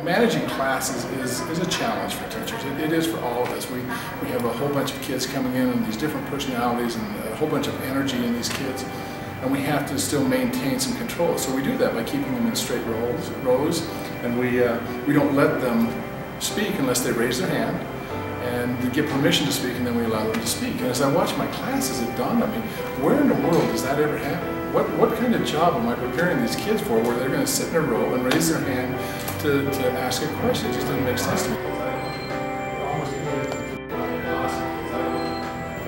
Managing classes is a challenge for teachers. It is for all of us. We have a whole bunch of kids coming in and these different personalities and a whole bunch of energy in these kids. And we have to still maintain some control. So we do that by keeping them in straight rows, and we don't let them speak unless they raise their hand and to get permission to speak, and then we allow them to speak. And as I watch my classes, it dawned on me, where in the world does that ever happen? What kind of job am I preparing these kids for where they're going to sit in a row and raise their hand to ask a question? It just doesn't make sense to me.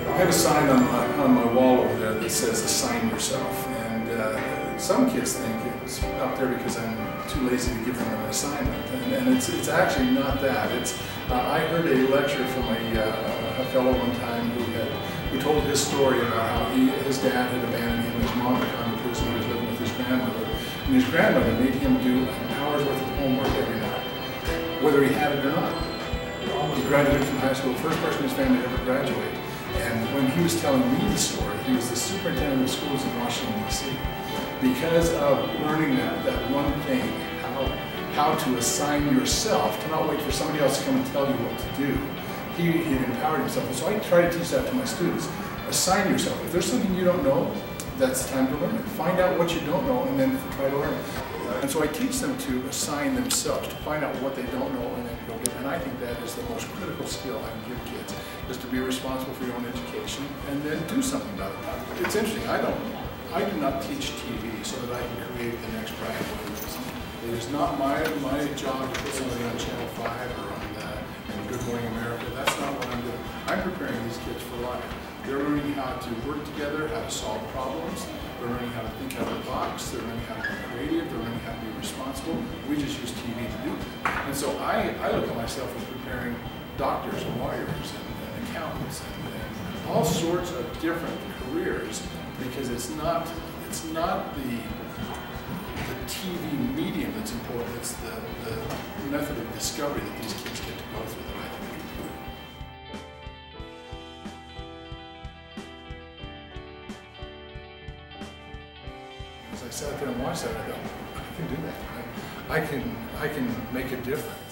I have a sign on my wall over there that says "Assign yourself," and some kids think it's up there because I'm too lazy to give them an assignment, and it's actually not that. I heard a lecture from a fellow one time who told his story about how his dad had abandoned him, his mom had gone to prison, he was living with his grandmother, and his grandmother made him do an hour's worth of homework every night, whether he had it or not. He graduated from high school, the first person in his family to ever graduate. And when he was telling me the story, he was the superintendent of schools in Washington, D.C. Because of learning that one thing, how to assign yourself, to not wait for somebody else to come and tell you what to do. He had empowered himself. And so I try to teach that to my students. Assign yourself. If there's something you don't know, that's the time to learn it. Find out what you don't know and then try to learn it. And so I teach them to assign themselves, to find out what they don't know and then go get it. And I think that is the most critical skill I can give kids, is to be responsible for your own education and then do something about it. It's interesting, I do not teach TV so that I can create the next Brian Williams. It is not my job to put somebody on Channel 5 or on Good Morning America. That's not what I'm doing. I'm preparing these kids for life. They're learning how to work together, how to solve problems. They're learning how to think out of the box. They're learning how to be creative. They're learning how to be responsible. We just use TV to do that. And so I look at myself as preparing doctors and lawyers and accountants and all sorts of different careers, because it's not the TV medium that's important. It's the method of discovery that these kids get to go through that I think is important. As I sat there and watched that, I thought, I can do that. I can make a difference.